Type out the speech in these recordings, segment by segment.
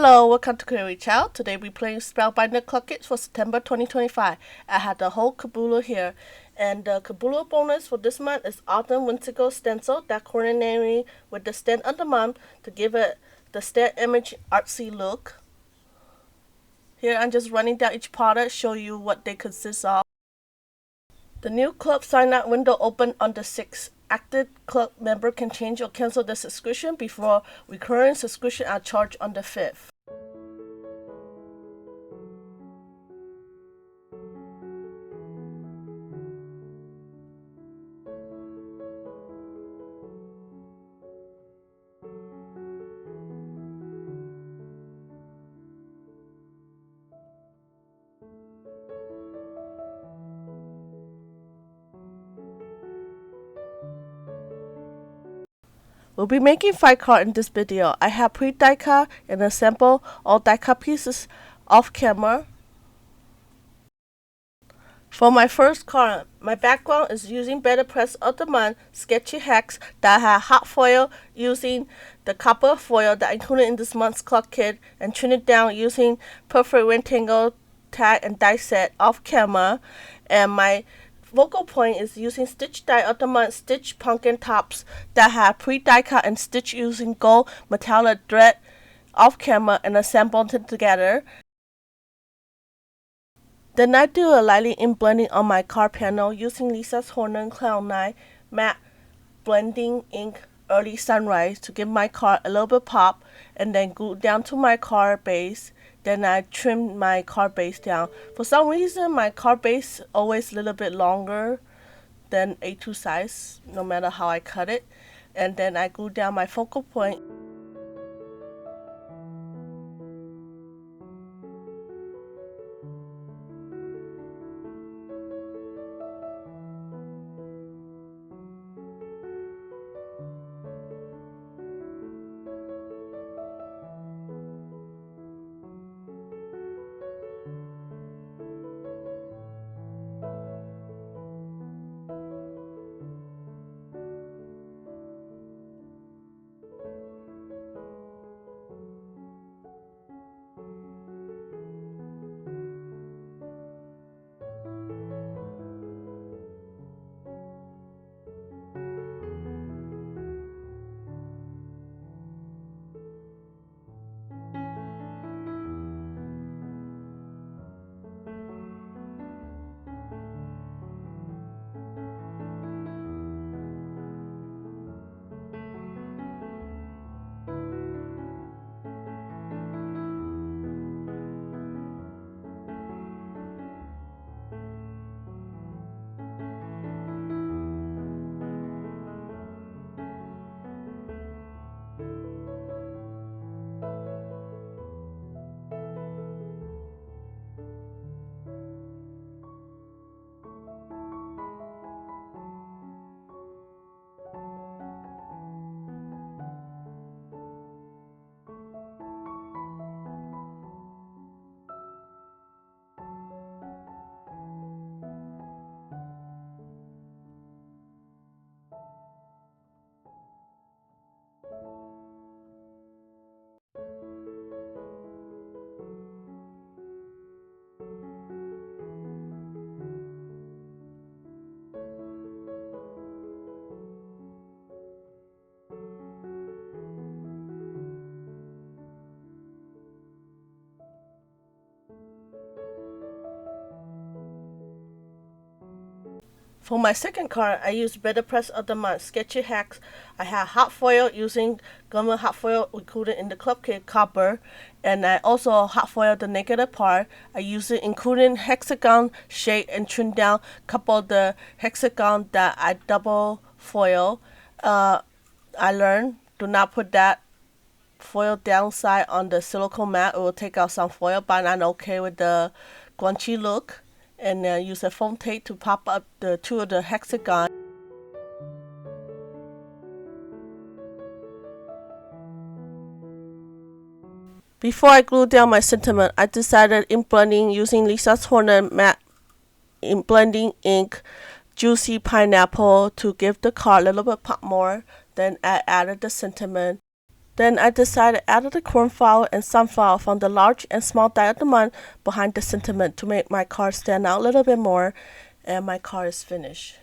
Hello, welcome to Query Child. Today we're playing Spellbinder Club Kits for September 2025. I had the whole Kabula here. And the Kabula bonus for this month is Autumn Whimsical Stencil that coordinating with the stand of the month to give it the stand image artsy look. Here I'm just running down each product, show you what they consist of. The new club sign-up window opened on the 6th. Active club member can change or cancel the subscription before recurring subscription are charged on the 5th. We'll be making 5 cards in this video. I have pre-die cut and assemble all die cut pieces off camera. For my first card, my background is using Better Press of the Month sketchy hacks that have hot foil using the copper foil that I included in this month's clock kit and trim it down using perfect rectangle tag and die set off camera. And my focal point is using Stitch Die of the Month Stitch Pumpkin Tops that have pre-die cut and stitch using gold metallic thread off camera and assembled together. Then I do a lightly ink blending on my card panel using Lisa's Horner Clown 9 matte blending ink early sunrise to give my card a little bit pop, and then glue down to my card base. Then I trim my card base down. For some reason my card base always a little bit longer than A2 size no matter how I cut it, and then I glue down my focal point. For my second card, I use Better Press of the Month Sketchy Hacks. I have hot foil using government hot foil included in the club kit copper, and I also hot foil the negative part. I use it including hexagon shape and trim down a couple of the hexagon that I double foil. I learned do not put that foil downside on the silicone mat. It will take out some foil, but I'm okay with the grungy look. And use a foam tape to pop up the two of the hexagon. Before I glue down my sentiment, I decided in blending using Lisa's Horner matte in blending ink juicy pineapple to give the card a little bit pop more. Then I added the sentiment. Then I decided to add the cornflower and sunflower from the large and small die of the month behind the sentiment to make my card stand out a little bit more, and my card is finished.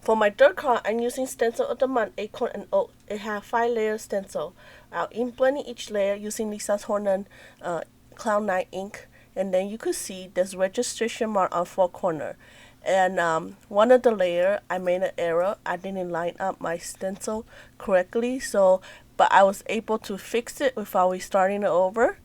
For my third card, I'm using Stencil of the Month, Acorn and Oak. It has 5-layer stencil. I'll ink blending each layer using Lisa's Hornan Cloud 9 ink. And then you could see there's registration mark on 4 corner. And one of the layer, I made an error. I didn't line up my stencil correctly. But I was able to fix it without restarting it over.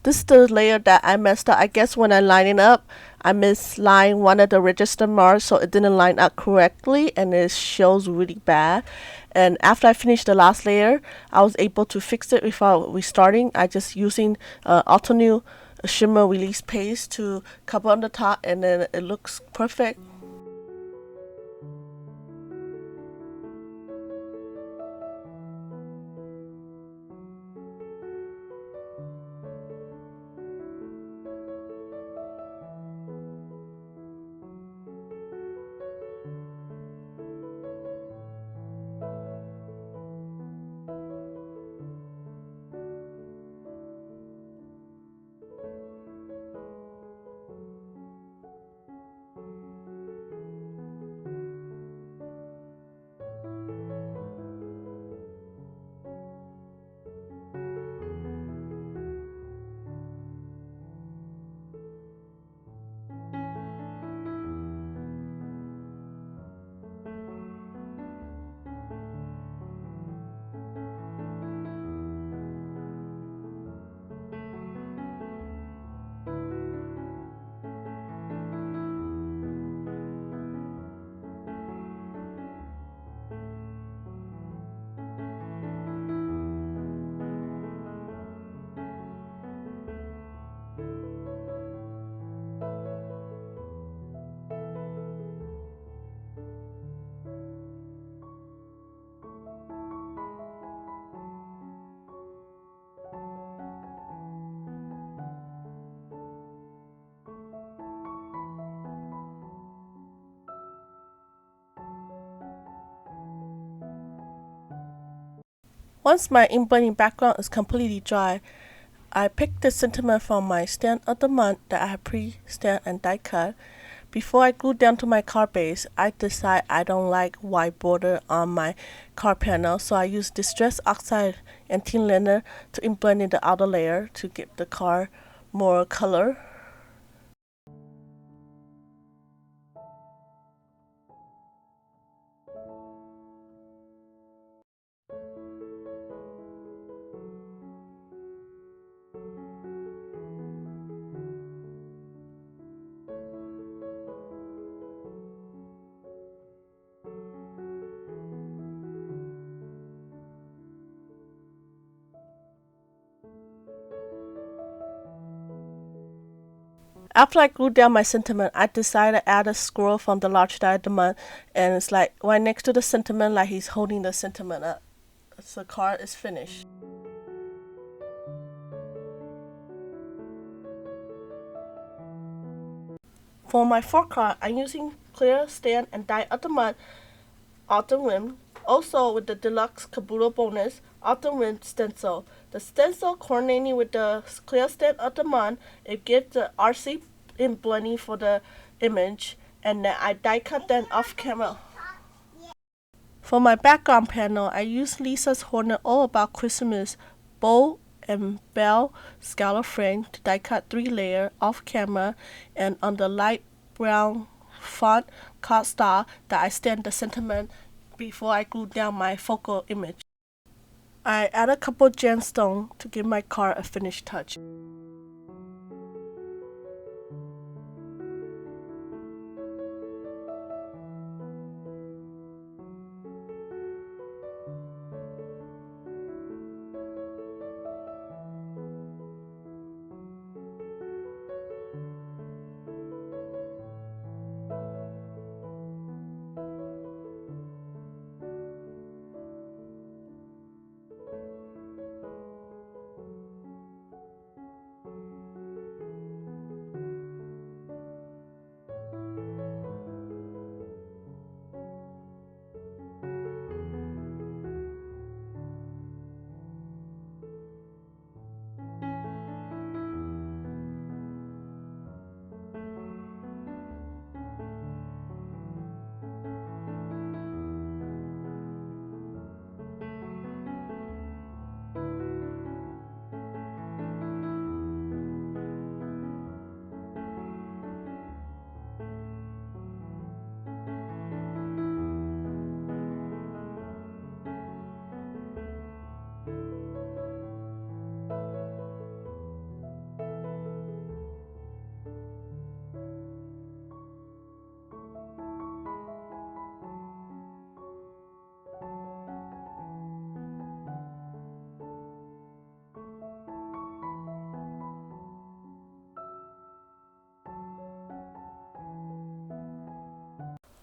This is the layer that I messed up. I guess when I line it up, I mislined one of the register marks, so it didn't line up correctly, and it shows really bad. And after I finished the last layer, I was able to fix it without restarting. I just using Altenew shimmer release paste to cover on the top, and then it looks perfect. Once my ink blending background is completely dry, I picked the sentiment from my stand of the month that I have pre-stamped and die cut. Before I glue down to my card base, I decide I don't like white border on my card panel, so I use Distress Oxide and Thin Liner to blend in the outer layer to give the card more color. After I glued down my sentiment, I decided to add a scroll from the large diamond, and it's like right next to the sentiment, like he's holding the sentiment up. So the card is finished. For my fourth card, I'm using clear stamp and die diamond autumn rim. Also with the deluxe Kabuto bonus, autumn rim stencil. The stencil coordinating with the clear stamp diamond, it gives the RC in blending for the image, and then I die cut them off camera. For my background panel, I use Lisa's Hornet All About Christmas bow and bell scallop frame to die cut 3 layers off camera, and on the light brown font CardStock that I stamp the sentiment before I glue down my focal image. I add a couple gemstones to give my card a finished touch.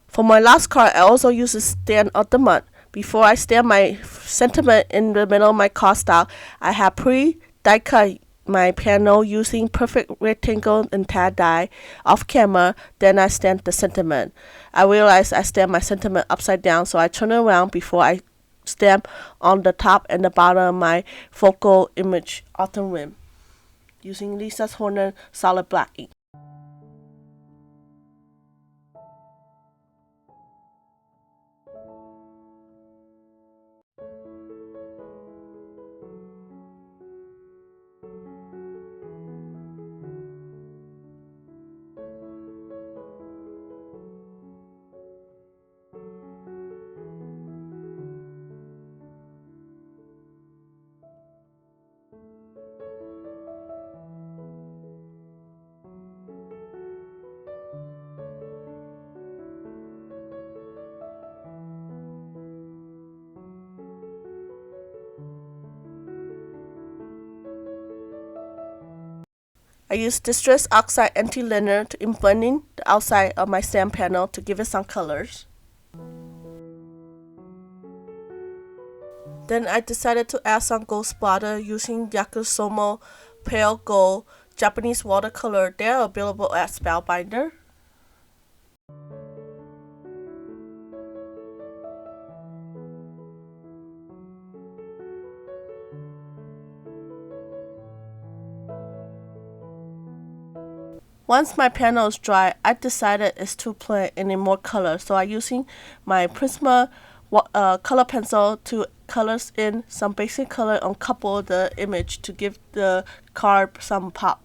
For my last card, I also use a stand of the month. Before I stamp my sentiment in the middle of my cardstock, I have die cut my panel using perfect rectangle and tab die off camera. Then I stamp the sentiment. I realized I stamped my sentiment upside down, so I turn it around before I stamp on the top and the bottom of my focal image autumn rim using Lisa's Hornet solid black ink. I use Distress Oxide anti-liner to blend in the outside of my stamp panel to give it some colors. Then I decided to add some gold splatter using Yakusomo Pale Gold Japanese watercolor. They are available at Spellbinders. Once my panel is dry, I decided it's too plain and need more color, so I'm using my Prisma color pencil to colors in some basic color on couple of the image to give the card some pop.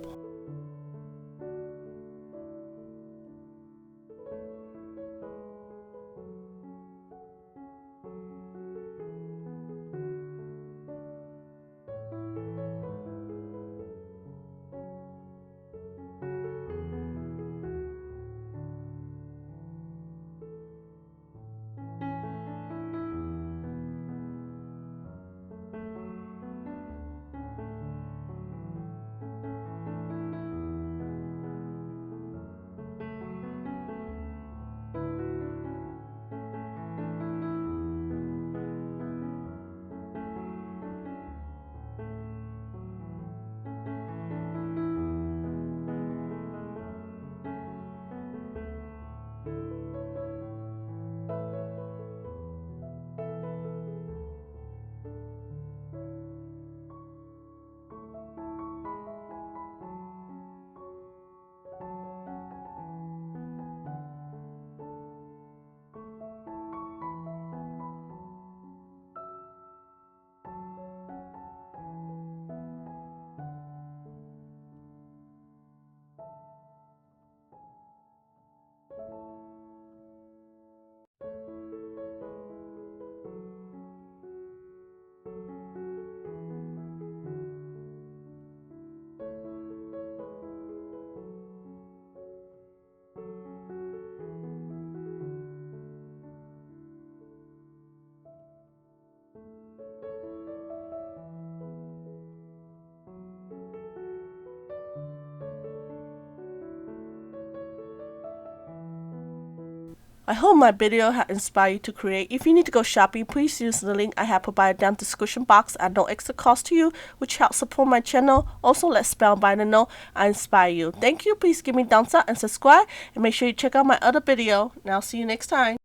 I hope my video has inspired you to create. If you need to go shopping, please use the link I have provided down the description box at no extra cost to you, which helps support my channel. Also, let Spellbinder know I inspire you. Thank you. Please give me a thumbs up and subscribe, and make sure you check out my other video. And I'll see you next time.